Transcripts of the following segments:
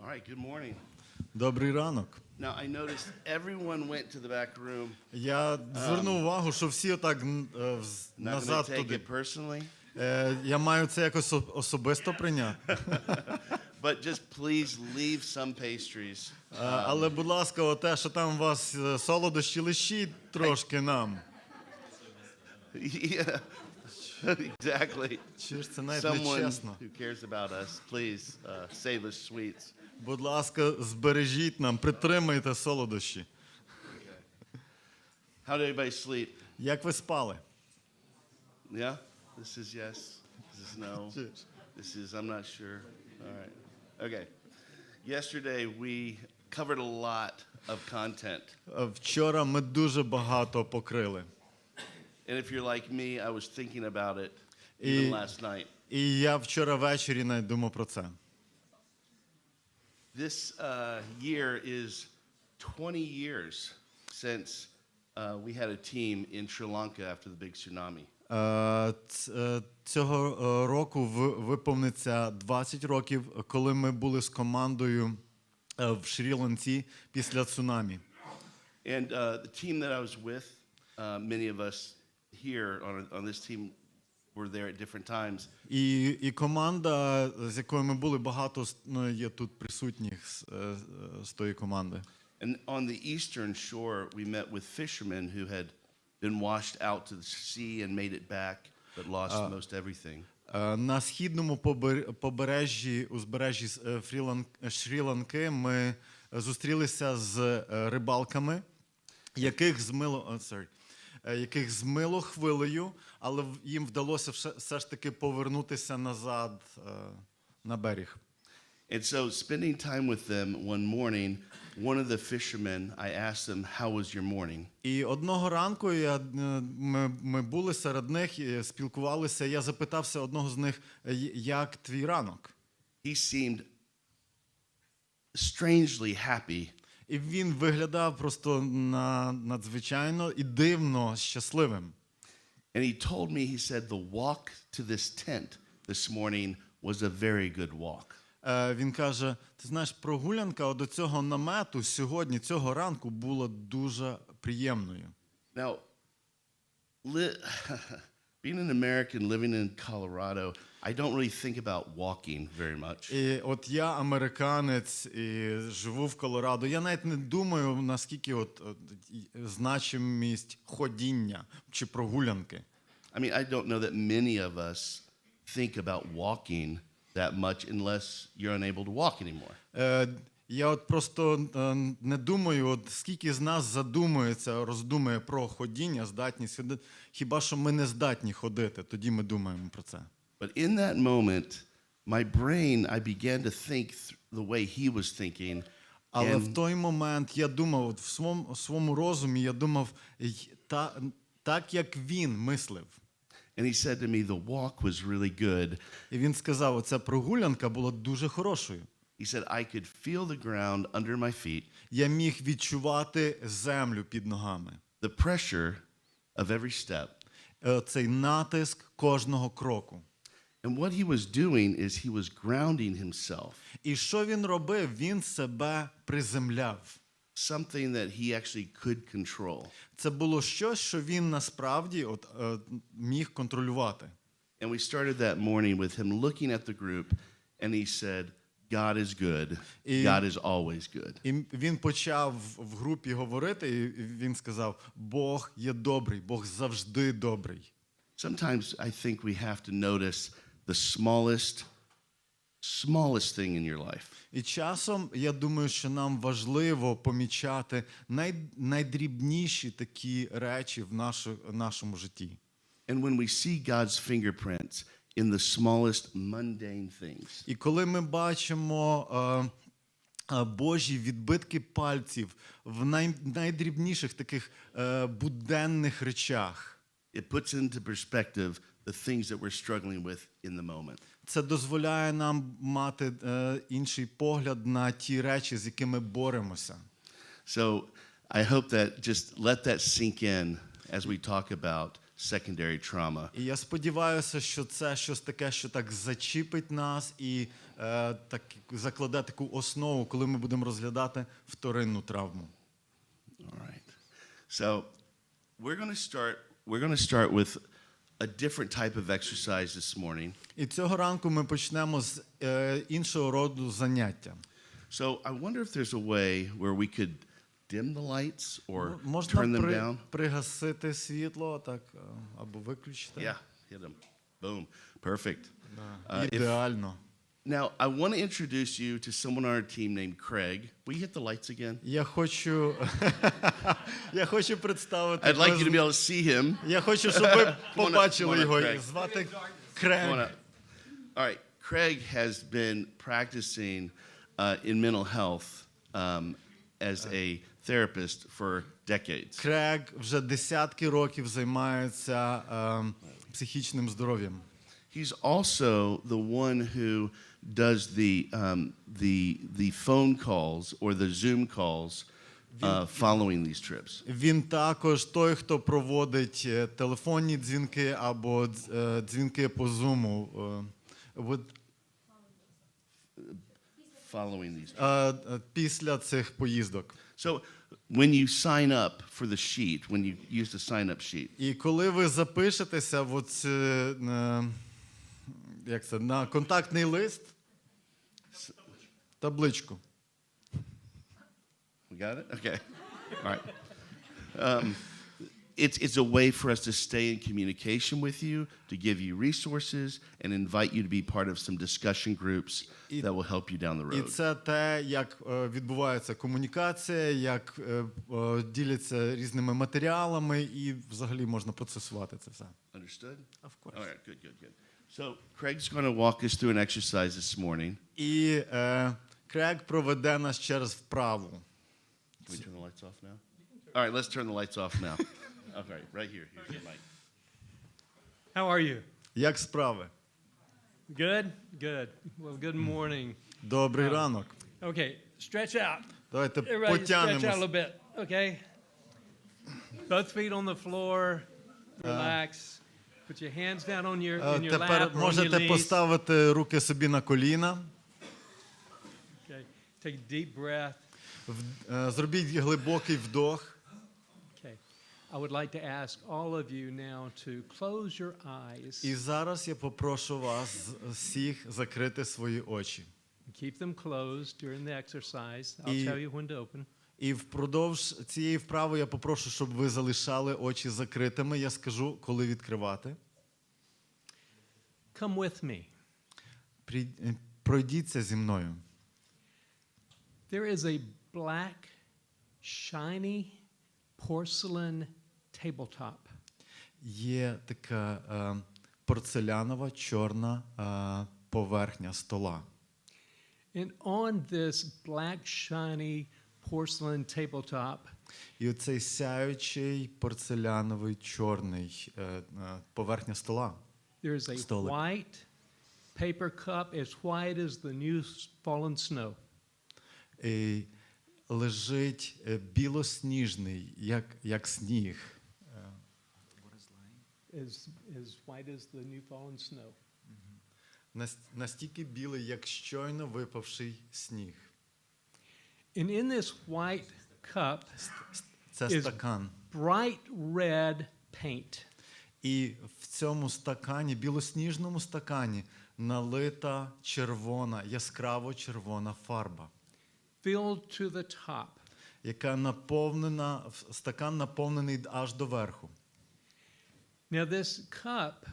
right, good morning. Добрий ранок. Now, I noticed everyone went to the back room. Я звернув увагу, що всі отак Not назад going to take туди. it personally, Я маю це якось особисто прийняти. but just please leave some pastries. Але, будь ласка, оте, що там у вас солодощі, лишіть трошки нам. Yeah, exactly. Чи ж це навіть не Someone чесно? who cares about us, please save us sweets. Будь ласка, збережіть нам, притримайте солодощі. How did everybody sleep? Як ви спали? Yeah? This is yes. This is no. This is I'm not sure. All right. Okay. Yesterday we covered a lot of content. Вчора ми дуже багато покрили. And if you're like me, I was thinking about it even last night. І я вчора ввечері навіть думав про це. This year is 20 years since we had a team in Sri Lanka after the big tsunami. Цього року виповниться 20 років, коли ми були з командою в Шрі-Ланці після цунамі. And the team that I was with, many of us here on this team were there at different times. І команда, з якою ми були, багато є тут присутніх з тої команди. And on the eastern shore, we met with fishermen who had been washed out to the sea and made it back, but lost most everything. На східному узбережжі Шрі-Ланки ми зустрілися з рибалками, яких змило хвилею, але їм вдалося все ж таки повернутися назад на берег. And so, spending time with them one morning, one of the fishermen, I asked them, "How was your morning?" І одного ранку ми були серед них, спілкувалися. Я запитався одного з них, як твій ранок? He seemed strangely happy. І він виглядав просто надзвичайно і дивно щасливим. And he told me, he said, the walk to this tent this morning was a very good walk. Він каже, ти знаєш, прогулянка до цього намету сьогодні, цього ранку, була дуже приємною. Now, being an American living in Colorado, I don't really think about walking very much. І от я американець і живу в Колорадо. Я навіть не думаю, наскільки значимість ходіння чи прогулянки. I mean, I don't know that many of us think about walking that much unless you're unable to walk anymore. Я от просто не думаю, скільки з нас роздумує про ходіння, здатність ходити. Хіба що ми не здатні ходити, тоді ми думаємо про це. But in that moment, my brain, I began to think the way he was thinking. Але в той момент я думав, в своєму розумі, я думав, так як він мислив. And he said to me, the walk was really good. І він сказав, оця прогулянка була дуже хорошою. He said, I could feel the ground under my feet. Я міг відчувати землю під ногами. The pressure of every step. Цей натиск кожного кроку. And what he was doing is he was grounding himself. І що він робив? Він себе приземляв. Something that he actually could control. Це було щось, що він насправді міг контролювати. And we started that morning with him looking at the group, and he said, God is good. God is always good. І він почав в групі говорити, і він сказав, Бог є добрий, Бог завжди добрий. Sometimes I think we have to notice the smallest thing in your life. І часом, я думаю, що нам важливо помічати найдрібніші такі речі в нашому житті. And when we see God's fingerprints in the smallest mundane things. І коли ми бачимо Божі відбитки пальців в найдрібніших таких буденних речах, It puts into perspective the things that we're struggling with in the moment. Це дозволяє нам мати інший погляд на ті речі, з якими боремося. So I hope that just let that sink in as we talk about secondary trauma. І я сподіваюся, що це щось таке, що так зачіпить нас і так закладе таку основу, коли ми будемо розглядати вторинну травму. All right. So we're going to start with a different type of exercise this morning. І цього ранку ми почнемо з іншого роду заняття. So I wonder if there's a way where we could dim the lights or Можна turn them down. пригасити світло, так, або виключити. Yeah, hit them. Boom. Perfect. Ідеально. Now, I want to introduce you to someone on our team named Craig. Will you hit the lights again? Я хочу представити. I'd like you to be able to see him. Я хочу, щоб ви побачили Come on up, його. Craig. Звати Come on Крейг. up. All right. Craig has been practicing in mental health as a therapist for decades. Крейг вже десятки років займається психічним здоров'ям. He's also the one who does the phone calls or the Zoom calls following these trips. Він також той, хто проводить телефонні дзвінки або дзвінки по Zoom. Following these. Після цих поїздок. So when you sign up for the sheet, when you use the sign-up sheet. І коли ви запишетеся на контактний лист, табличку. We got it? Okay. All right. It's a way for us to stay in communication with you, to give you resources, and invite you to be part of some discussion groups that will help you down the І road. це те, як відбувається комунікація, як діляться різними матеріалами, і взагалі можна процесувати це все. Understood? Of course. All right, good. So Craig's going to walk us through an exercise this morning. І Крейг проведе нас через вправу. Can we turn the lights off now? All right, let's turn the lights off now. Okay, right here. Here's your mic. How are you? Як справи? Good? Good. Well, good morning. Добрий ранок. Okay, stretch out. Давайте Everybody stretch out a little потягнемось. bit, okay? Both feet on the floor. Relax. Put your hands down on your in your Тепер lap or on your можете knees. поставити руки собі на коліна. Okay. Take a deep breath. Зробіть глибокий вдох. Okay. I would like to ask all of you now to close your eyes. І зараз я попрошу вас всіх закрити свої очі. Keep them closed during the exercise. I'll І- tell you when to open. І впродовж цієї вправи я попрошу, щоб ви залишали очі закритими. Я скажу, коли відкривати. Come with me. Пройдіться зі мною. There is a black, shiny porcelain tabletop. Є така порцелянова чорна поверхня стола. And on this black, shiny porcelain tabletop, І оцей сяючий порцеляновий чорний поверхня стола. there is a Столик. white paper cup as white as the new fallen snow. І лежить білосніжний, як сніг. As white as the new fallen snow. Настільки білий, як щойно випавший сніг. And in this white cup Це is стакан. bright red paint. І в цьому стакані, білосніжному стакані, налита червона, яскраво червона фарба, Filled to the top. яка наповнена, стакан наповнений аж до верху. Now this cup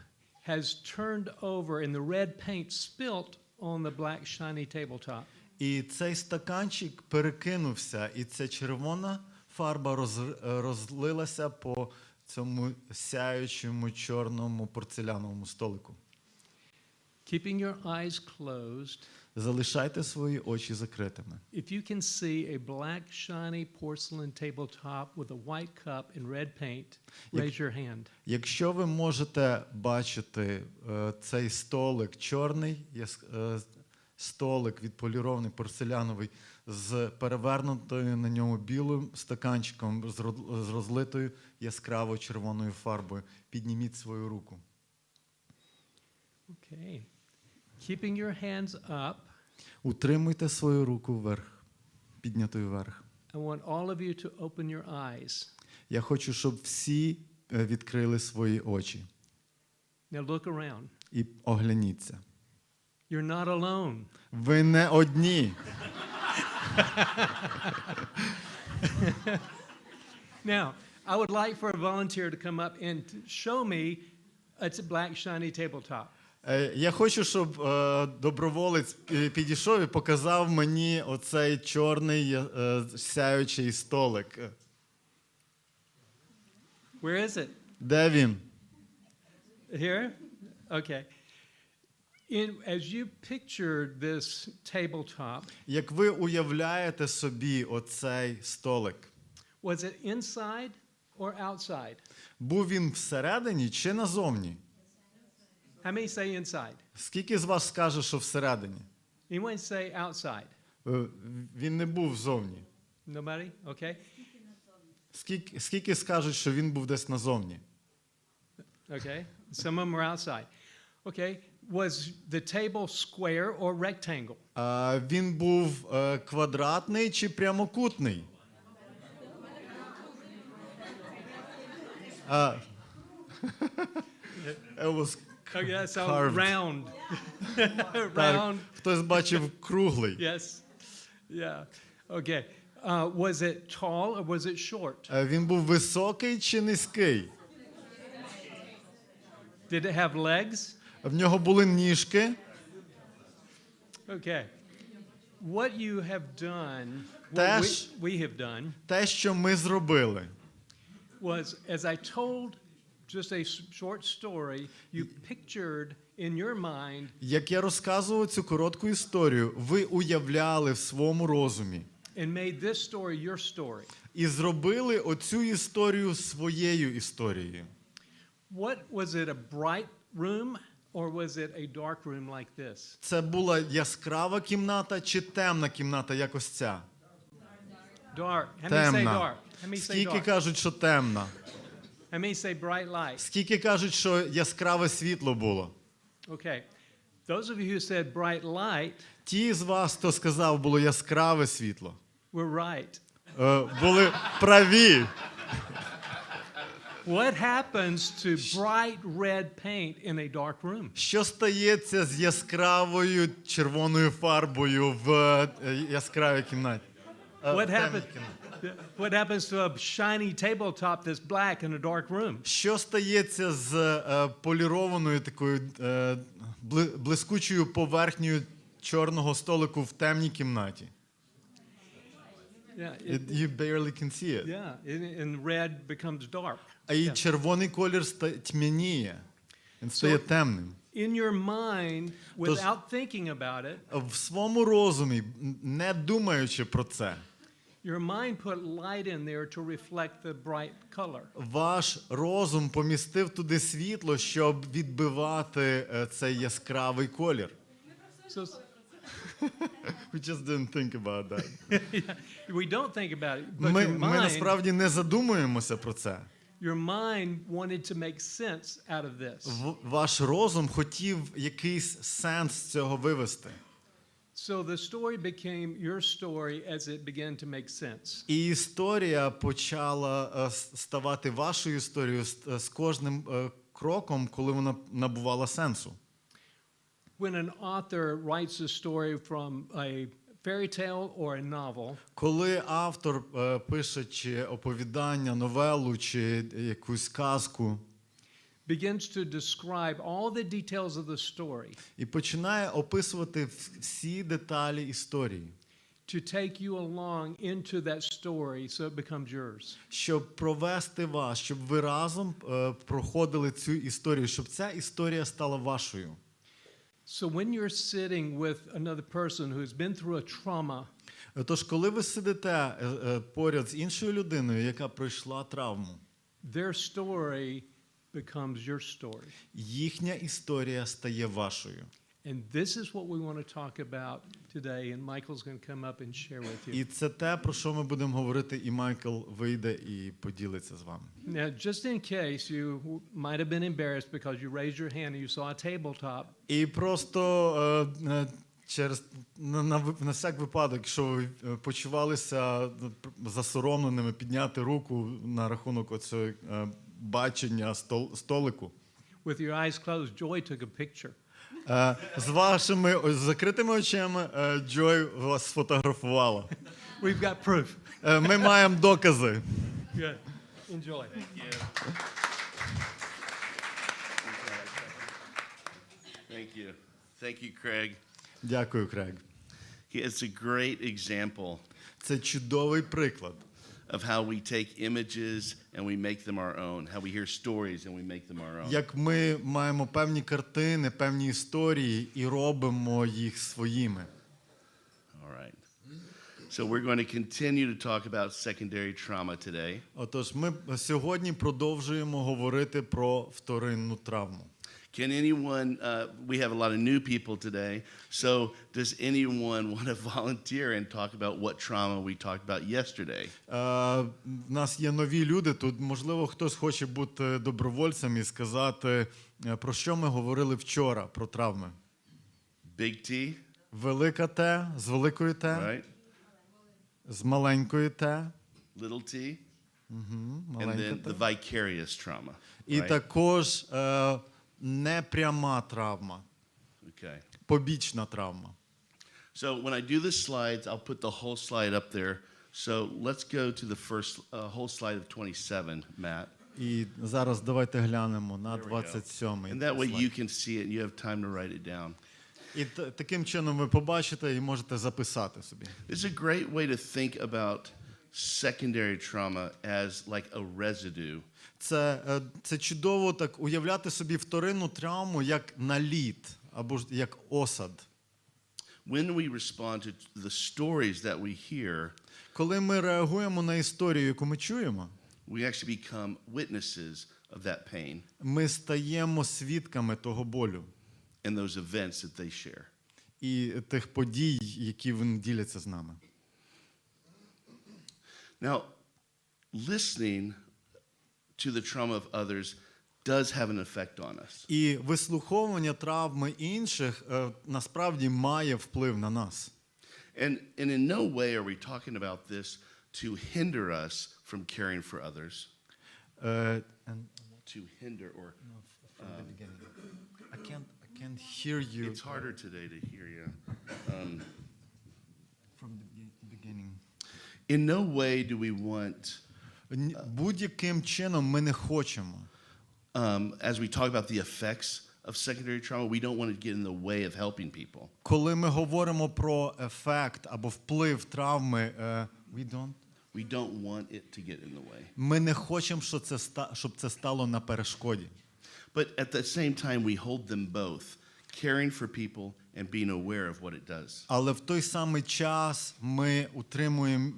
has turned over and the red paint spilt on the black shiny tabletop. І цей стаканчик перекинувся, і ця червона фарба розлилася по цьому сяючому чорному порцеляновому столику. Keeping your eyes closed, Залишайте свої очі закритими. if you can see a black shiny porcelain tabletop with a white cup and red paint, raise your hand. Якщо ви можете бачити цей столик чорний столик відполірований, порцеляновий, з перевернутою на ньому білим стаканчиком з розлитою яскраво червоною фарбою. Підніміть свою руку. Okay. Keeping your hands up, Утримуйте свою руку вверх, піднятою вверх. I want all of you to open your eyes. Я хочу, щоб всі відкрили свої очі. Now look around. І огляніться. You're not alone. Ви не одні. Now, I would like for a volunteer to come up and to show me a black shiny tabletop. Я хочу, щоб доброволець підійшов і показав мені оцей чорний сяючий столик. Where is it? Де він? Here? Okay. As you pictured this tabletop, Як ви уявляєте собі оцей столик? was it inside or outside? Був він всередині чи назовні? How many say inside? Скільки з вас скаже, що всередині? Anyone say outside? Він не був зовні. Nobody? Okay. Скільки скажуть, що він був десь назовні? Okay. Some of them are outside. Okay. Was the table square or rectangle? Він був квадратний чи прямокутний? It was Okay, that's all carved. round. Так, Round. хтось бачив круглий. Yes. Yeah. Okay. Was it tall or was it short? Він був високий чи низький? Did it have legs? В нього були ніжки. Okay. What you have done, Теж- we have done, Те, що ми зробили. was as I told just a short story, you pictured in your mind Як я розказував цю коротку історію, ви уявляли в своєму розумі and made this story your story. і зробили оцю історію своєю історією. What was it, a bright room or was it a dark room like this? Це була яскрава кімната чи темна кімната, як ось ця? Dark. How many say Темна. dark? How many say Скільки dark? кажуть, що темна? How many say bright light? Скільки кажуть, що яскраве світло було? Okay. Those of you who said bright light Ті з вас, хто сказав, було яскраве світло, were right. були праві. What happens to bright red paint in a dark room? Що стається з яскравою червоною фарбою в яскравій кімнаті? What темній happens? кімнаті. What happens to a shiny tabletop that's black in a dark room? Що стається з полірованою такою блискучою поверхнею чорного столику в темній кімнаті? Yeah, You barely can see it. and red becomes dark. А і червоний колір тьмяніє. Він стає темним. In your mind, Тож- without thinking about it, В своєму розумі, не думаючи про це, your mind put light in there to reflect the bright color. ваш розум помістив туди світло, щоб відбивати цей яскравий колір. So We just didn't think about that. we don't think about it, but Ми your насправді не задумуємося про це. mind wanted to make sense out of this. Ваш розум хотів якийсь сенс з цього вивести. So the story became your story as it began to make sense. І історія почала ставати вашою історією з кожним кроком, коли вона набувала сенсу. When an author writes a story from a fairy tale or a novel, Коли автор пише чи оповідання, новелу, чи якусь казку, begins to describe all the details of the story і починає описувати всі деталі історії, to take you along into that story so it becomes yours. щоб провести вас, щоб ви разом проходили цю історію, щоб ця історія стала вашою. So when you're sitting with another person who's been through a trauma, Тож, коли ви сидите поряд з іншою людиною, яка пройшла травму, their story becomes your story. їхня історія стає вашою. And this is what we want to talk about today, and Michael's going to come up and share with you. І це те, про що ми будемо говорити, і Майкл вийде і поділиться з вами. Now, just in case you might have been embarrassed because you raised your hand and you saw a tabletop, І просто на всяк випадок, якщо ви почувалися засоромленими, підняти руку на рахунок оцього бачення столику. with your eyes closed, Joy took a picture. З вашими закритими очима Джой вас сфотографувала. We've got proof. Ми маємо докази. Good. Enjoy. Thank you. Thank you, Craig. Дякую, Крег. It's a great example Це чудовий приклад. of how we take images and we make them our own, how we hear stories and we make them our own. Як ми маємо певні картини, певні історії і робимо їх своїми. All right. So we're going to continue to talk about secondary trauma today. Отож, ми сьогодні продовжуємо говорити про вторинну травму. Can anyone, we have a lot of new people today, so does anyone want to volunteer and talk about what trauma we talked about yesterday? В нас є нові люди, тут, можливо, хтось хоче бути добровольцем і сказати, про що ми говорили вчора, про травми. Big T, Велика Т, з великої Т, right? з маленької Т, Little T, and маленька then Т. the vicarious trauma. І right? також непряма травма, Okay. побічна травма. So when I do the slides, I'll put the whole slide up there. So let's go to the first whole slide of 27, Matt. І зараз давайте глянемо на There we go. 27-й And that way слайд. you can see it and you have time to write it down. І таким чином ви побачите і можете записати собі. This is a great way to think about secondary trauma as like a residue. Це чудово так уявляти собі вторинну травму як наліт або ж як осад. When we respond to the stories that we hear, Коли ми реагуємо на історію, яку ми чуємо, we actually become witnesses of that pain ми стаємо свідками того болю and those events that they share. і тих подій, які вони діляться з нами. Now, listening to the trauma of others does have an effect on us. І вислуховування травми інших насправді має вплив на нас. And in no way are we talking about this to hinder us from caring for others. To hinder or I can't hear you. it's harder today to hear you. From the beginning. In no way do we want, Будь-яким чином ми не хочемо. as we talk about the effects of secondary trauma, we don't want to get in the way of helping people. Коли ми говоримо про ефект або вплив травми, We don't want it to get in the way. ми не хочемо, щоб це стало на перешкоді. But at the same time, we hold them both, caring for people and being aware of what it does. Але в той самий час ми утримуємо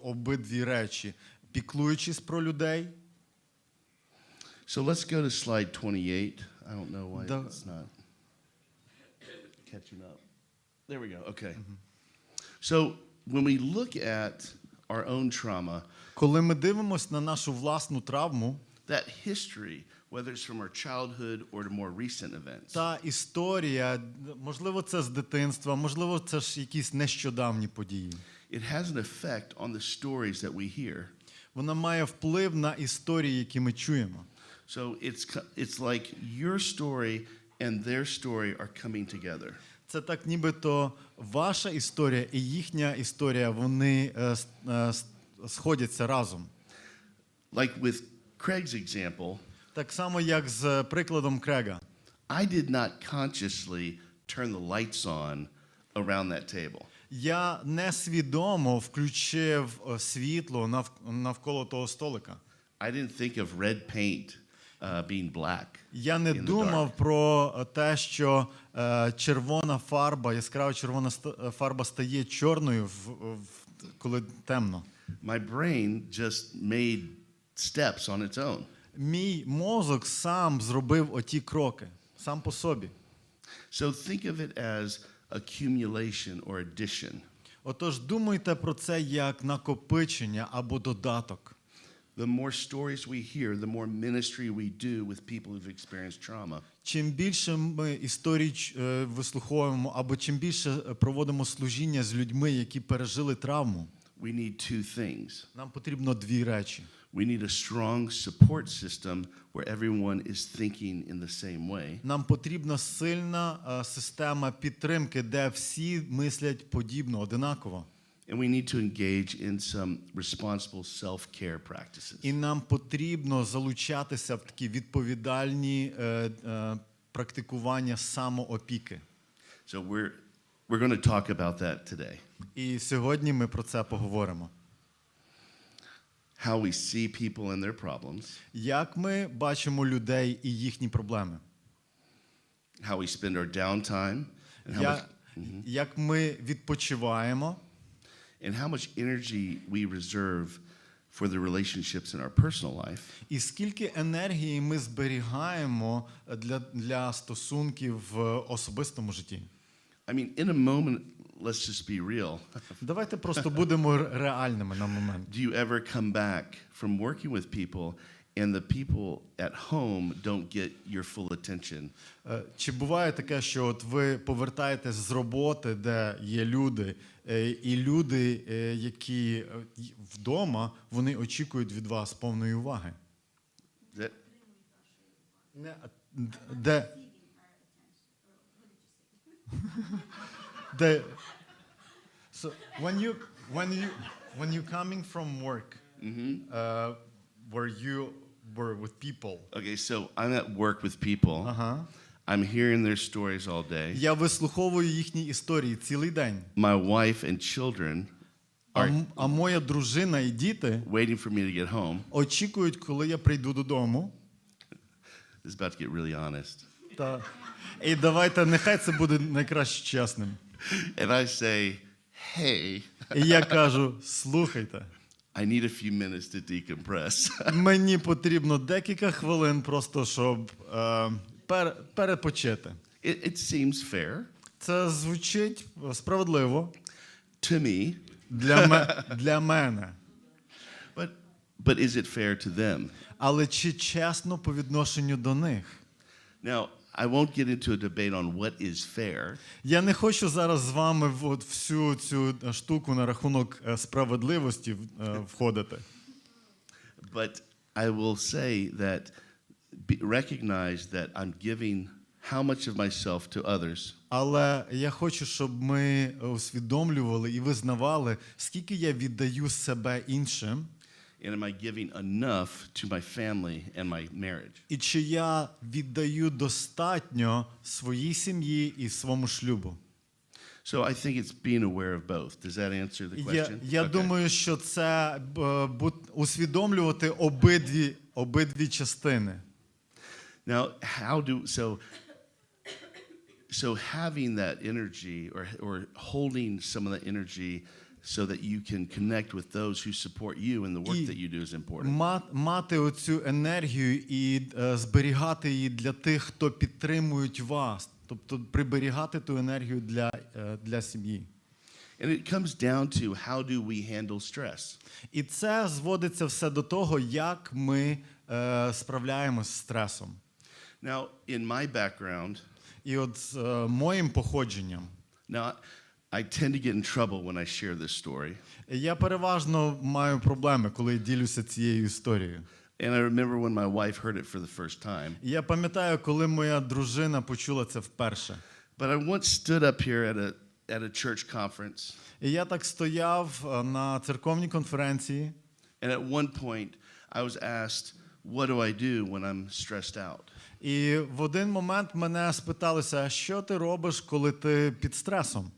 обидві речі, піклуючись про людей. So let's go to slide 28. I don't know why The- it's not catching up. There we go. Okay. So when we look at our own trauma, Коли ми дивимося на нашу власну травму, that history, whether it's from our childhood or to more recent events, та історія, можливо, це з дитинства, можливо, це ж якісь нещодавні події. it has an effect on the stories that we hear. Вона має вплив на історії, які ми чуємо. So it's like your story and their story are coming together. Це так нібито ваша історія і їхня історія, вони сходяться разом. Like with Craig's example, Так само, як з прикладом Крега. I did not consciously turn the lights on around that table. Я несвідомо включив світло навколо того столика. I didn't think of red paint being black. Я не in the думав dark. про те, що червона фарба, яскрава червона фарба стає чорною, коли темно. My brain just made steps on its own. Мій мозок сам зробив оті кроки, сам по собі. So think of it as accumulation or addition. Отож, думайте про це як накопичення або додаток. The more stories we hear, the more ministry we do with people who've experienced trauma. Чим більше ми історій вислуховуємо, або чим більше проводимо служіння з людьми, які пережили травму, We need two things. нам потрібно дві речі. We need a strong support system where everyone is thinking in the same way. Нам потрібна сильна система підтримки, де всі мислять подібно, одинаково. And we need to engage in some responsible self-care practices. І нам потрібно залучатися в такі відповідальні практикування самоопіки. So we're going to talk about that today. І сьогодні ми про це поговоримо. How we see people and their problems, Як ми бачимо людей і їхні проблеми? how we spend our downtime, and Як ми відпочиваємо? how much energy we reserve for the relationships in our personal life. І скільки енергії ми зберігаємо для стосунків в особистому житті? I mean, in a moment, let's just be real. Давайте просто будемо реальними на момент. Do you ever come back from working with people and the people at home don't get your full attention? Чи буває таке, що от ви повертаєтесь з роботи, де є люди, і люди, які вдома, вони очікують від вас повної уваги? That, Де So when you coming from work, where you were with people. okay, so I'm at work with people. I'm hearing their stories all day. Я вислуховую їхні історії цілий день. My wife and children А моя дружина і діти waiting for me to get home. очікують, коли я прийду додому. This is about to get really honest. І давайте, нехай це буде найкраще чесним. And I say, hey, І я кажу, слухайте, I need a few minutes to decompress. мені потрібно декілька хвилин просто, щоб перепочити. It seems fair Це звучить справедливо to me, для мене. but is it fair to them? Але чи чесно по відношенню до них? Now, I won't get into a debate on what is fair. Я не хочу зараз з вами в всю цю штуку на рахунок справедливості входити. But I will say that recognize that I'm giving how much of myself to others. Але я хочу, щоб ми усвідомлювали і визнавали, скільки я віддаю себе іншим. And am I giving enough to my family and my marriage? І чи я віддаю достатньо своїй сім'ї і своєму шлюбу? So I think it's being aware of both. Does that answer the question? Я Okay. думаю, що це усвідомлювати обидві частини. Now, so having that energy or holding some of that energy so that you can connect with those who support you in the work that you do is important. Мати оцю енергію і зберігати її для тих, хто підтримують вас. Тобто приберігати ту енергію для сім'ї. And it comes down to how do we handle stress. І це зводиться все до того, як ми справляємося з стресом. Now, in my background, І от з моїм походженням, now I tend to get in trouble when I share this story. я переважно маю проблеми, коли ділюся цією історією. And I remember when my wife heard it for the first time. Я пам'ятаю, коли моя дружина почула це вперше. But I once stood up here at a church conference. І я так стояв на церковній конференції. And at one point I was asked, what do I do when I'm stressed out? І в один момент мене спиталися, а що ти робиш, коли ти під стресом?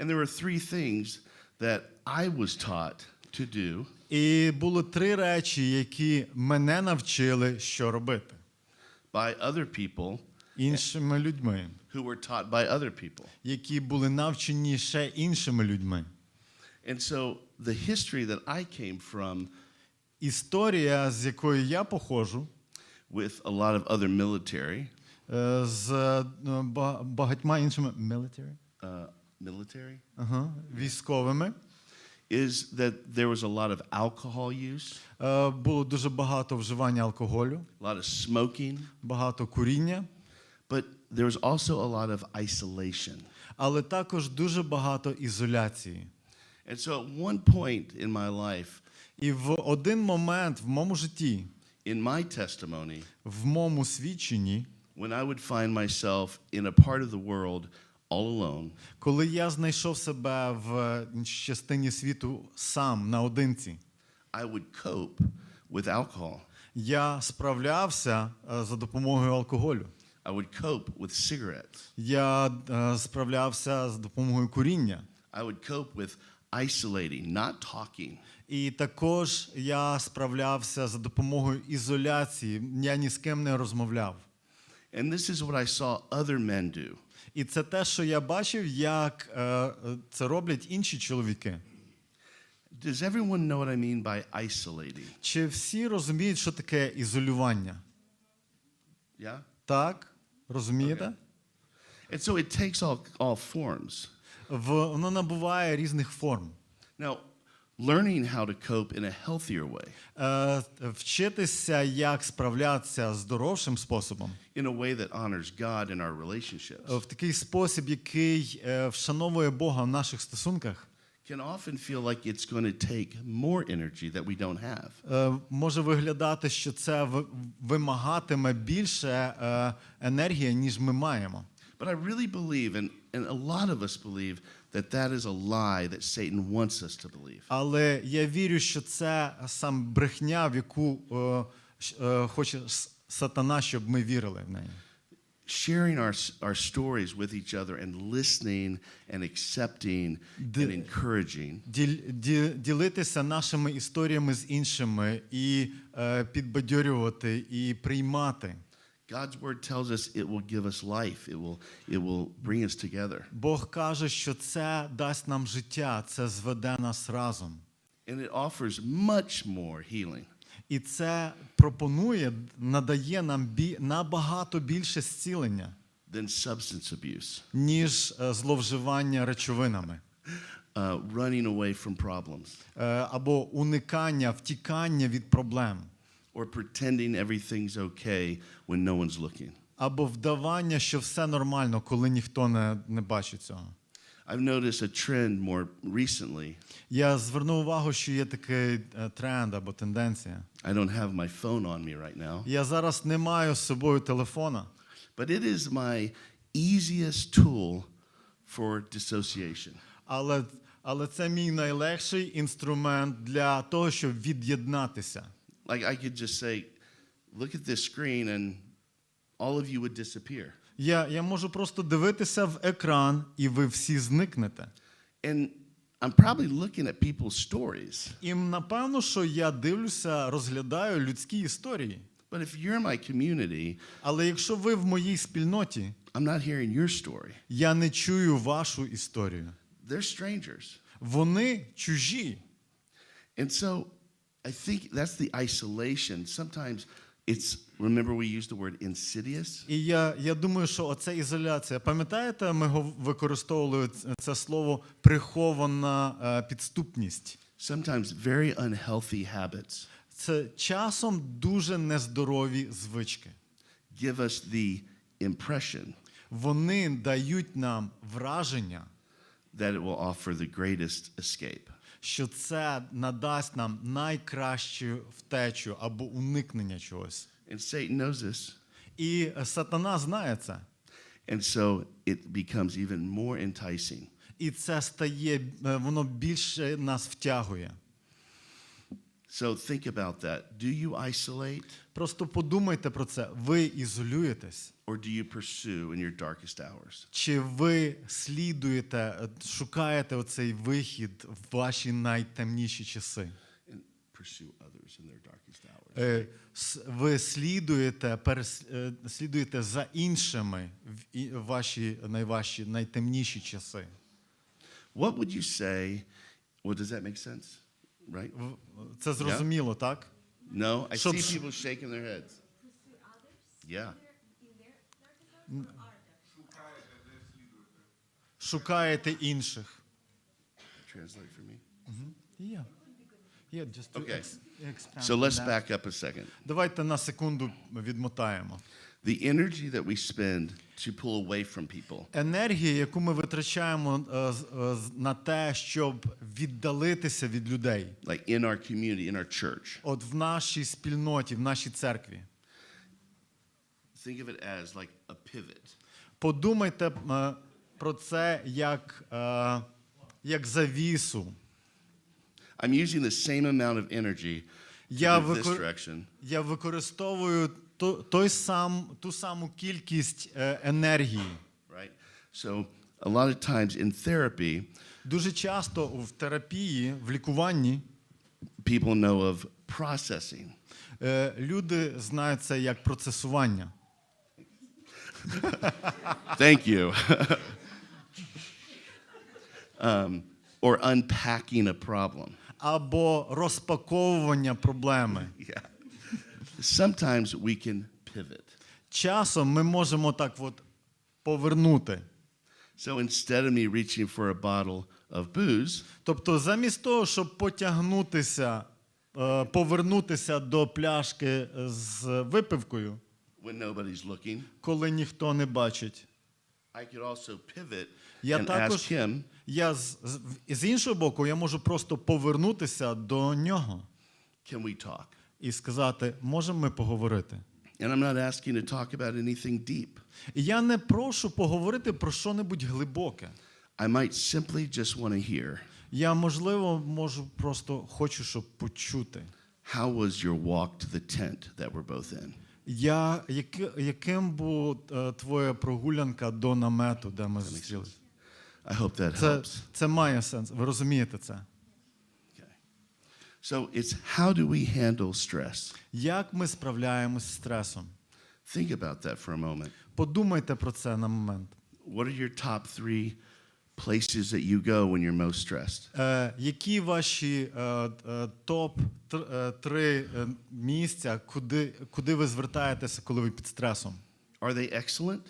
And there were three things that I was taught to do. І було три речі, які мене навчили, що робити. By other people Іншими людьми, who were taught by other people. які були навчені ще іншими людьми. And so the history that I came from Історія, з якої я походжу, with a lot of other military, з багатьма іншими military, військовими. is that there was a lot of alcohol use, Було дуже багато вживання алкоголю, a lot of smoking, багато куріння, but there was also a lot of isolation. але також дуже багато ізоляції. And so at one point in my life, І в один момент в моєму житті, in my testimony, в моєму свідченні, when I would find myself in a part of the world all alone, коли я знайшов себе в частині світу сам, наодинці, I would cope with alcohol. я справлявся за допомогою алкоголю. I would cope with cigarettes. Я справлявся за допомогою куріння. I would cope with isolating, not talking. І також я справлявся за допомогою ізоляції. Я ні з ким не розмовляв. And this is what I saw other men do. І це те, що я бачив, як це роблять інші чоловіки. Does everyone know what I mean by isolating? Чи всі розуміють, що таке ізолювання? Yeah? Так? Розумієте? And so it takes all forms. Воно набуває різних форм. Now, learning how to cope in a healthier way, Вчитися, як справлятися здоровшим способом, in a way that honors God in our relationships, в такий спосіб, який вшановує Бога в наших стосунках, can often feel like it's going to take more energy that we don't have. може виглядати, що це вимагатиме більше енергії, ніж ми маємо. But I really believe, and a lot of us believe, that is a lie that Satan wants us to believe. Але я вірю, що це сам брехня, в яку хоче сатана, щоб ми вірили в неї. Sharing our stories with each other and listening and accepting and encouraging. Ділитися нашими історіями з іншими і підбадьорювати і приймати. God's word tells us it will give us life. It will bring us together. Бог каже, що це дасть нам життя, це зведе нас разом. And it offers much more healing. І це пропонує, надає нам набагато більше зцілення, than substance abuse. ніж зловживання речовинами. Running away from problems. Або уникання, втікання від проблем. Or pretending everything's okay when no one's looking. Або вдавання, що все нормально, коли ніхто не бачить цього. I've noticed a trend more recently. Я звернув увагу, що є такий тренд або тенденція. I don't have my phone on me right now. Я зараз не маю з собою телефона. But it is my easiest tool for dissociation. Але це мій найлегший інструмент для того, щоб від'єднатися. Like I could just say, look at this screen and all of you would disappear. Я можу просто дивитися в екран, і ви всі зникнете. And I'm probably looking at people's stories. І напевно, що я дивлюся, розглядаю людські історії. But if you're in my community, Але якщо ви в моїй спільноті, I'm not hearing your story. я не чую вашу історію. They're strangers. Вони чужі. And so I think that's the isolation. Sometimes it's, remember we used the word insidious? І я думаю, що оця ізоляція. Пам'ятаєте, ми використовували це слово прихована підступність. Sometimes very unhealthy habits Це часом дуже нездорові звички. give us the impression Вони дають нам враження, that it will offer the greatest escape. що це надасть нам найкращу втечу або уникнення чогось. And Satan knows this. І сатана знає це. And so it becomes even more enticing. І це стає, воно більше нас втягує. So think about that. Do you isolate Просто подумайте про це. Ви ізолюєтесь? or do you pursue in your darkest hours? Чи ви слідуєте, шукаєте оцей вихід в ваші найтемніші часи? And pursue others in their darkest hours. Ви слідуєте за іншими в ваші найважчі, найтемніші часи. What would you say? Well, does that make sense? Right? Це зрозуміло, так? No? I Щоб- see people shaking their heads. Yeah. Шукаєте інших. Translate for me. Yeah. Yeah, just to Okay. expand So on let's that. back up a second. Давайте на секунду відмотаємо. The energy that we spend to pull away from people Енергія, яку ми витрачаємо на те, щоб віддалитися від людей. like in our community, in our church. От в нашій спільноті, в нашій церкві. Think of it as like a pivot. Подумайте про це як завісу. I'm using the same amount of energy to move this direction. Я використовую ту саму кількість енергії. Right? So a lot of times in therapy, Дуже часто в терапії, в лікуванні people know of processing. люди знають це як процесування. Thank you. Or unpacking a problem. Або розпаковування проблеми. Yeah. Sometimes we can pivot. Часом ми можемо так от повернути. So instead of me reaching for a bottle of booze, Тобто замість того, щоб повернутися до пляшки з випивкою, when nobody's looking, коли ніхто не бачить, I could also pivot я and також, ask him, з іншого боку, я можу просто повернутися до нього can we talk? і сказати, можемо ми поговорити. And I'm not asking to talk about anything deep. І я не прошу поговорити про що-небудь глибоке. I might simply just want to hear, Я, можливо, просто хочу, щоб почути. how was your walk to the tent that we're both in? Яким була твоя прогулянка до намету, де ми зустрілися? I hope that helps. Це має сенс. Ви розумієте це? Okay. So it's how do we handle stress? Як ми справляємось з стресом? Think about that for a moment. Подумайте про це на момент. What are your top 3 places that you go when you're most stressed? Які ваші топ-3 місця, куди ви звертаєтеся, коли ви під стресом? Are they excellent?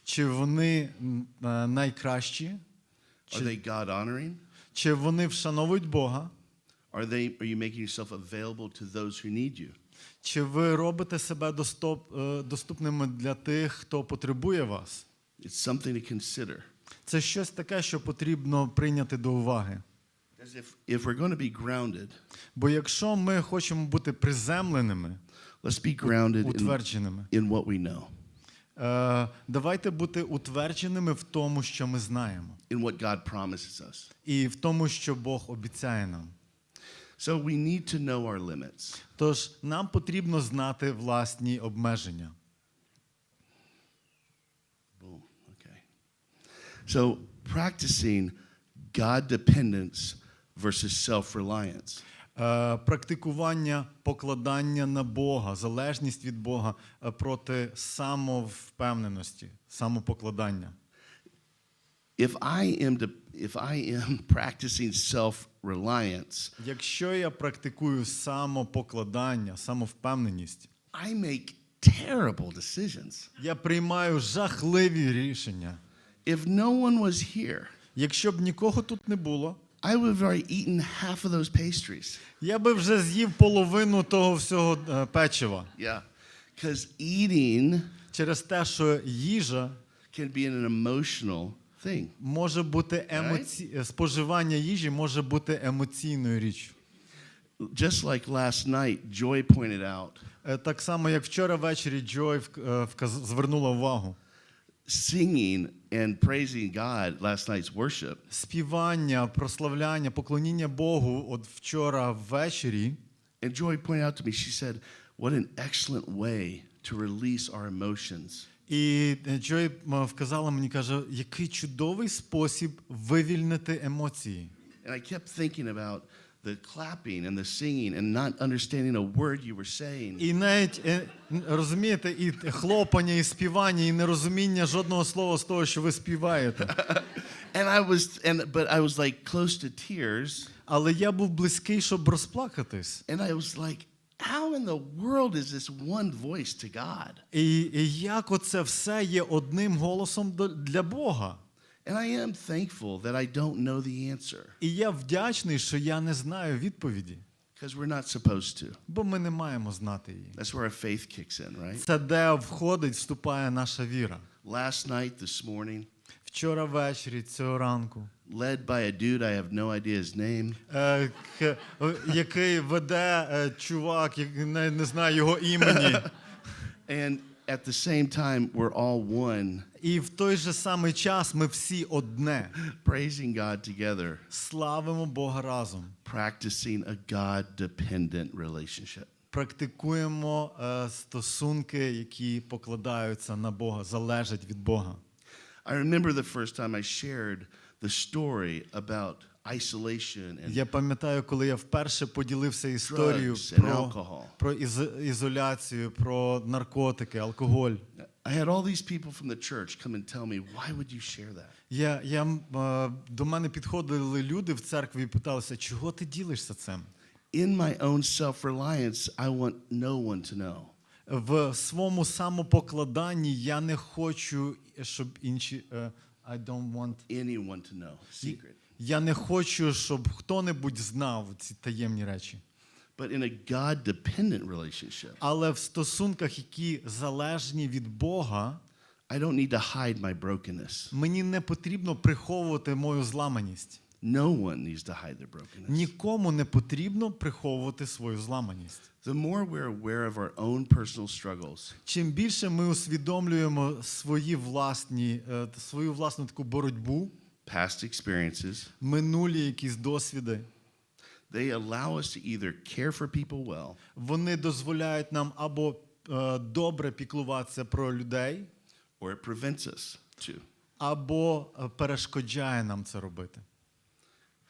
Чи вони найкращі? Are they God-honoring? Чи вони вшановують Бога? Are you making yourself available to those who need you? Чи ви робите себе доступними для тих, хто потребує вас? It's something to consider. Це щось таке, що потрібно прийняти до уваги. Because if we're going to be grounded, Бо якщо ми хочемо бути приземленими, let's be grounded утвердженими, in what we know, давайте бути утвердженими в тому, що ми знаємо. in what God promises us. І в тому, що Бог обіцяє нам. So we need to know our limits. Тож нам потрібно знати власні обмеження. Boom. Okay. So practicing God dependence versus self-reliance. Практикування покладання на Бога, залежність від Бога проти самовпевненості, самопокладання. If I am practicing self-reliance, Якщо я практикую самопокладання, самовпевненість, I make terrible decisions. я приймаю жахливі рішення. If no one was here, Якщо б нікого тут не було, I would have already eaten half of those pastries. я би вже з'їв половину того всього печива. Yeah. Because eating Через те, що їжа can be an emotional thing. може бути споживання їжі може бути емоційною річчю. Just like last night, Joy pointed out, Так само, як вчора ввечері Джой звернула увагу. singing and praising God, last night's worship, Співання, прославляння, поклоніння Богу от вчора ввечері. and Joy pointed out to me, she said, what an excellent way to release our emotions. І Джой вказала мені, каже, який чудовий спосіб вивільнити емоції. And I kept thinking about the clapping and the singing and not understanding a word you were saying. І навіть, розумієте, і хлопання, і співання, і нерозуміння жодного слова з того, що ви співаєте. But I was like close to tears. Але я був близький, щоб розплакатись. And I was like, how in the world is this one voice to God? І як оце все є одним голосом для Бога? And I am thankful that I don't know the answer. І я вдячний, що я не знаю відповіді. Because we're not supposed to. Бо ми не маємо знати її. That's where our faith kicks in, right? Це де вступає наша віра. Last night, this morning, Вчора ввечері, цього ранку, led by a dude, I have no idea his name. Який веде чувак, не знаю його імені. And at the same time, we're all one. І в той же самий час ми всі одне. Praising God together. Славимо Бога разом. Practicing a God-dependent relationship. Практикуємо стосунки, які покладаються на Бога, залежать від Бога. I remember the first time I shared the story about isolation and Я пам'ятаю, коли я вперше поділився історією drugs and alcohol. про ізоляцію, про наркотики, алкоголь. I had all these people from the church come and tell me, why would you share that? До мене підходили люди в церкві і питалися, чого ти ділишся цим? In my own self-reliance, I want no one to know. В своєму самопокладанні я не хочу, щоб інші... I don't want... Anyone to know. Secret. Я не хочу, щоб хто-небудь знав ці таємні речі. But in a God-dependent relationship, Але в стосунках, які залежні від Бога, I don't need to hide my brokenness. мені не потрібно приховувати мою зламаність. No one needs to hide their brokenness. Нікому не потрібно приховувати свою зламаність. The more we're aware of our own personal struggles, Чим більше ми усвідомлюємо свою власну таку боротьбу, past experiences, минулі якісь досвіди, they allow us to either care for people well, вони дозволяють нам або добре піклуватися про людей, or it prevents us to. або перешкоджає нам це робити.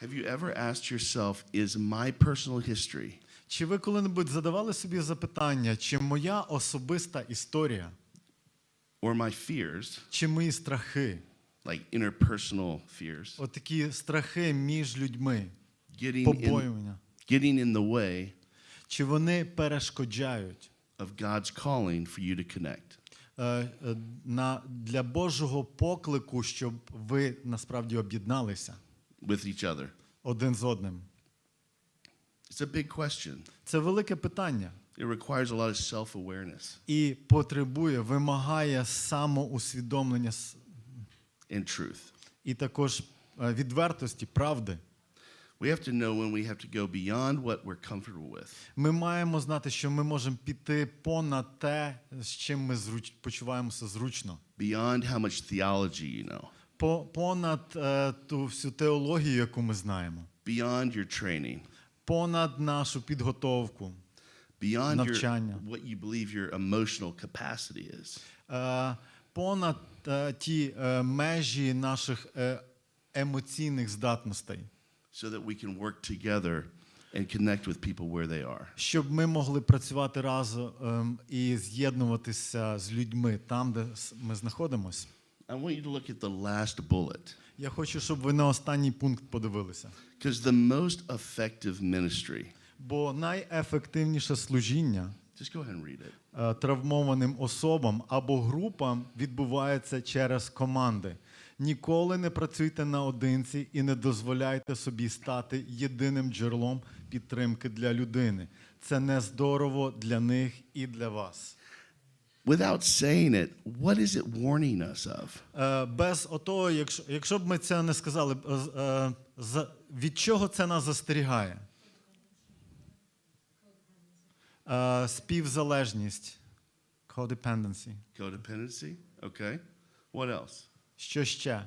Have you ever asked yourself, is my personal history Чи ви коли-небудь задавали собі запитання, чи моя особиста історія, or my fears, чи мої страхи, like interpersonal fears, отакі страхи між людьми, getting побоювання, in the way чи вони перешкоджають of God's calling for you to connect? Для Божого поклику, щоб ви насправді об'єдналися With each other. один з одним? It's a big question. Це велике питання. It requires a lot of self-awareness І вимагає самоусвідомлення and truth. і також відвертості, правди. We have to know when we have to go beyond what we're comfortable with. Ми маємо знати, що ми можемо піти понад те, з чим ми почуваємося зручно. Beyond how much theology you know. Понад ту всю теологію, яку ми знаємо. Beyond your training. Понад нашу підготовку. Beyond навчання. what you believe your emotional capacity is. Понад ті межі наших емоційних здатностей. So that we can work together and connect with people where they are. Щоб ми могли працювати разом і з'єднуватися з людьми там, де ми знаходимося. I want you to look at the last bullet. Я хочу, щоб ви на останній пункт подивилися. Because the most effective ministry. Бо найефективніше служіння Just go ahead and read it. Травмованим особам або групам відбувається через команди. Ніколи не працюйте наодинці і не дозволяйте собі стати єдиним джерелом підтримки для людини. Це не здорово для них і для вас. Without saying it, what is it warning us of? Без отого, якщо б ми це не сказали, від чого це нас застерігає? Співзалежність. Codependency. Codependency? Okay. What else? Що ще?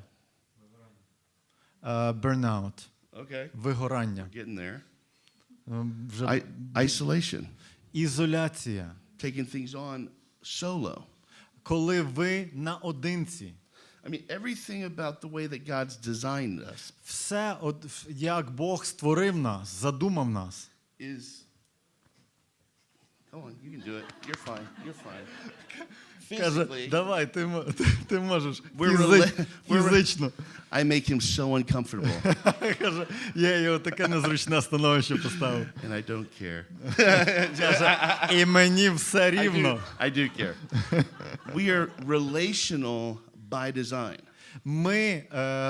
Burnout. Okay. Вигорання. Getting there. Вже Isolation. ізоляція. Taking things on solo. Коли ви наодинці. I mean, everything about the way that God's designed us Все, як Бог створив нас, задумав нас, is Go on, you can do it. You're fine. You're fine. Каже, Physically, давай, ти можеш. We're Фізично. I make him so uncomfortable, Каже, я його таке незручне становище поставив. and I don't care. Каже, і мені все рівно. I do care. We are relational by design. Ми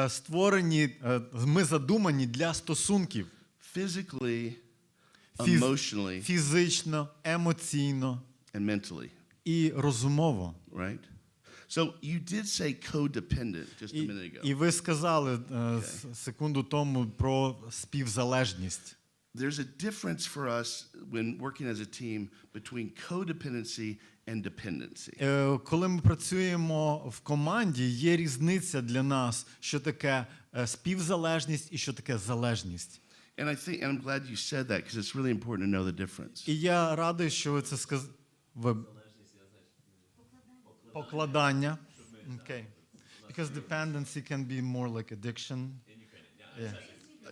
створені, ми задумані для стосунків. Physically, Фіз- emotionally, Фізично, емоційно and mentally, і розумово. right? So you did say codependent just a minute ago. І ви сказали секунду тому про співзалежність. There's a difference for us when working as a team between codependency and dependency. Коли ми працюємо в команді, є різниця для нас, що таке співзалежність і що таке залежність. And I'm glad you said that because it's really important to know the difference. І я радий, що ви це сказали. Покладання. Okay. Because dependency can be more like addiction. Yeah.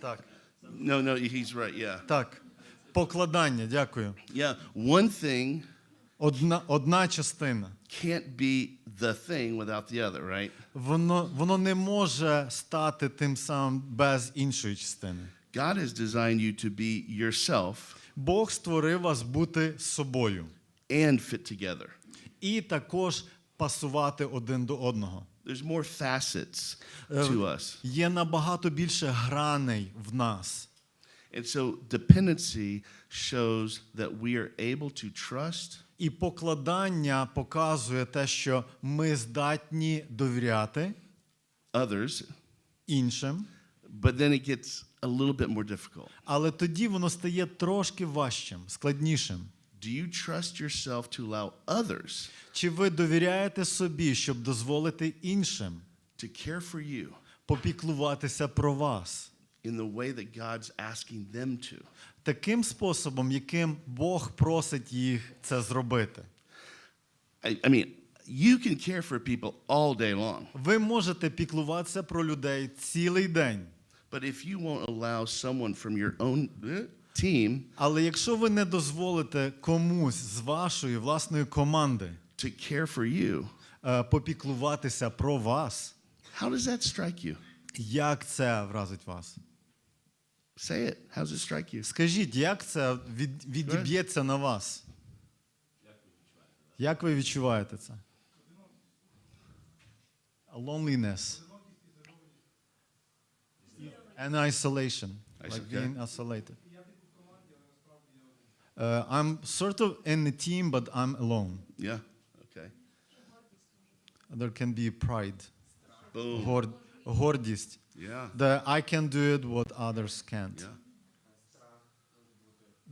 Так. No, he's right. Yeah. Так. Покладання, дякую. Yeah. One thing Одна частина. can't be the thing without the other, right? Воно не може стати тим самим без іншої частини. God has designed you to be yourself Бог створив вас бути собою. and fit together. І також пасувати один до одного. There's more facets to us. Є набагато більше граней в нас. And so dependency shows that we are able to trust І покладання показує те, що ми здатні довіряти others, іншим, but then it gets a little bit more difficult. але тоді воно стає трошки важчим, складнішим. Do you trust yourself to allow others Чи ви довіряєте собі, щоб дозволити іншим to care for you попіклуватися про вас in the way that God's asking them to? таким способом, яким Бог просить їх це зробити? I mean, you can care for people all day long, Ви можете піклуватися про людей цілий день. but if you won't allow someone from your own team Але якщо ви не дозволите комусь з вашої власної команди to care for you, попіклуватися про вас, how does that strike you? як це вразить вас? Say it. How does it strike you? Скажіть, як це відіб'ється на вас? Як ви відчуваєте це? Loneliness. And isolation. Like being isolated. I'm sort of in the team, but I'm alone. Yeah. Okay. There can be pride. Boom. Гордість. Yeah. That I can do it what others can't. Yeah.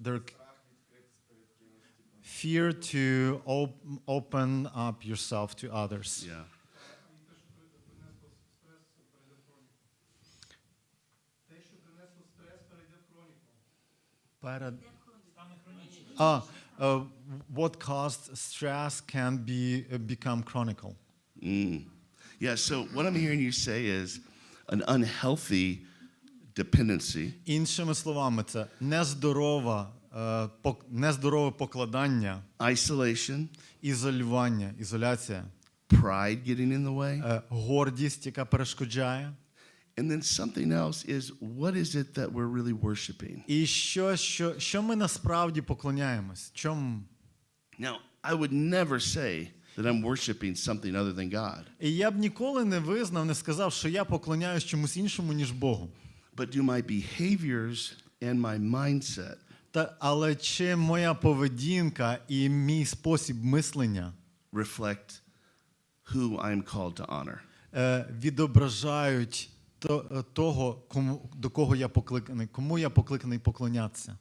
There fear to open up yourself to others. Yeah. What caused stress can become chronic. Yeah, so what I'm hearing you say is an unhealthy dependency Іншими словами, це нездорове покладання, isolation, ізоляція, pride getting in the way, гордість, яка перешкоджає. and then something else is what is it that we're really worshiping? І що ми насправді поклоняємось? Чому? Now, I would never say that I'm worshiping something other than God. І я б ніколи не сказав, що я поклоняюсь чомусь іншому, ніж Богу. But do my behaviors and my mindset Але чи моя поведінка і мій спосіб мислення reflect who I'm called to honor? відображають того, кому я покликаний поклонятися?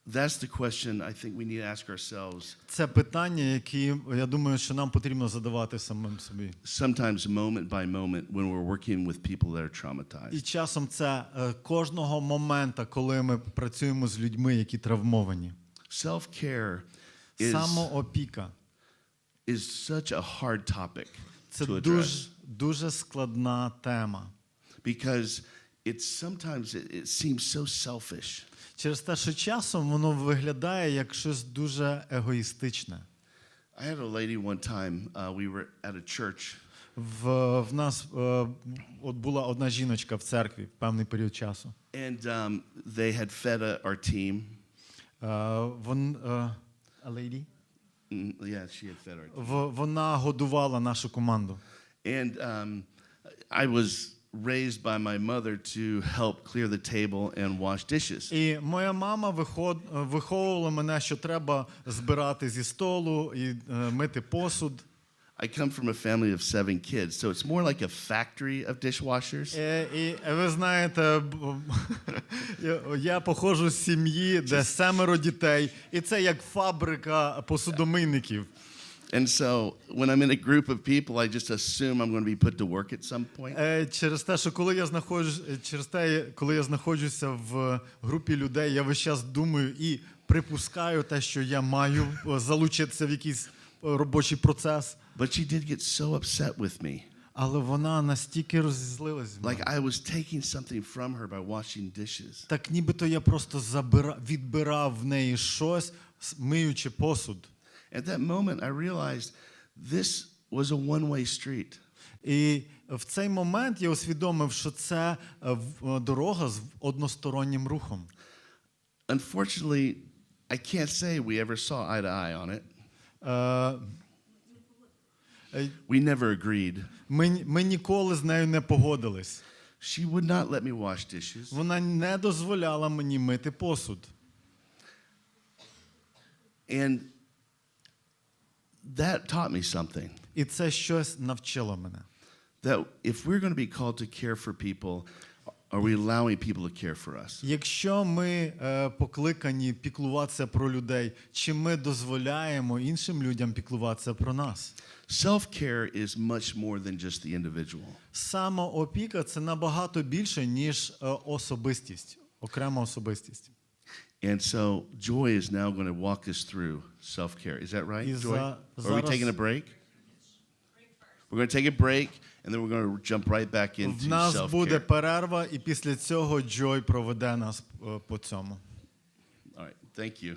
That's the question I think we need to ask ourselves. Це питання, які, я думаю, що нам потрібно задавати самим собі. Sometimes moment by moment when we're working with people that are І traumatized. часом це кожного моменту, коли ми працюємо з людьми, які травмовані. Self-care Самоопіка. is such a hard topic Це to address дуже складна тема. because it's sometimes it seems so selfish. Через те, що часом воно виглядає як щось дуже егоїстичне. I had a lady one time, we were at a church, В нас от була одна жіночка в церкві в певний період часу. and they had fed our team. A lady? Yeah, she had fed our team. Вона годувала нашу команду. And I was raised by my mother to help clear the table and wash dishes. І моя мама виховувала мене, що треба збирати зі столу і мити посуд. I come from a family of 7 kids, so it's more like a factory of dishwashers. І ви знаєте, я походжу з сім'ї, де 7 дітей, і це як фабрика посудомийників. And so when I'm in a group of people, I just assume I'm going to be put to work at some point. Через те, що коли я знаходжуся в групі людей, я весь час думаю і припускаю те, що я маю залучитися в якийсь робочий процес. But she did get so upset with me. Але вона настільки розізлилась з мене. Like I was taking something from her by washing dishes. Так нібито я просто відбирав в неї щось, миючи посуд. At that moment, I realized this was a one-way street. І в цей момент я усвідомив, що це дорога з одностороннім рухом. Unfortunately, I can't say we ever saw eye to eye on it. We never agreed. Ми ніколи з нею не погодились. She would not let me wash dishes. Вона не дозволяла мені мити посуд. And that taught me something. І це щось навчило мене. That if we're going to be called to care for people, are we allowing people to care for us? Якщо ми покликані піклуватися про людей, чи ми дозволяємо іншим людям піклуватися про нас? Self-care is much more than just the individual. Самоопіка – це набагато більше, ніж особистість, окрема особистість. And so Joy is now going to walk us through self-care. Is that right, Joy? Are we taking a break? We're going to take a break, and then we're going to jump right back into В нас буде self-care. перерва, і після цього Джой проведе нас по цьому. All right. Thank you.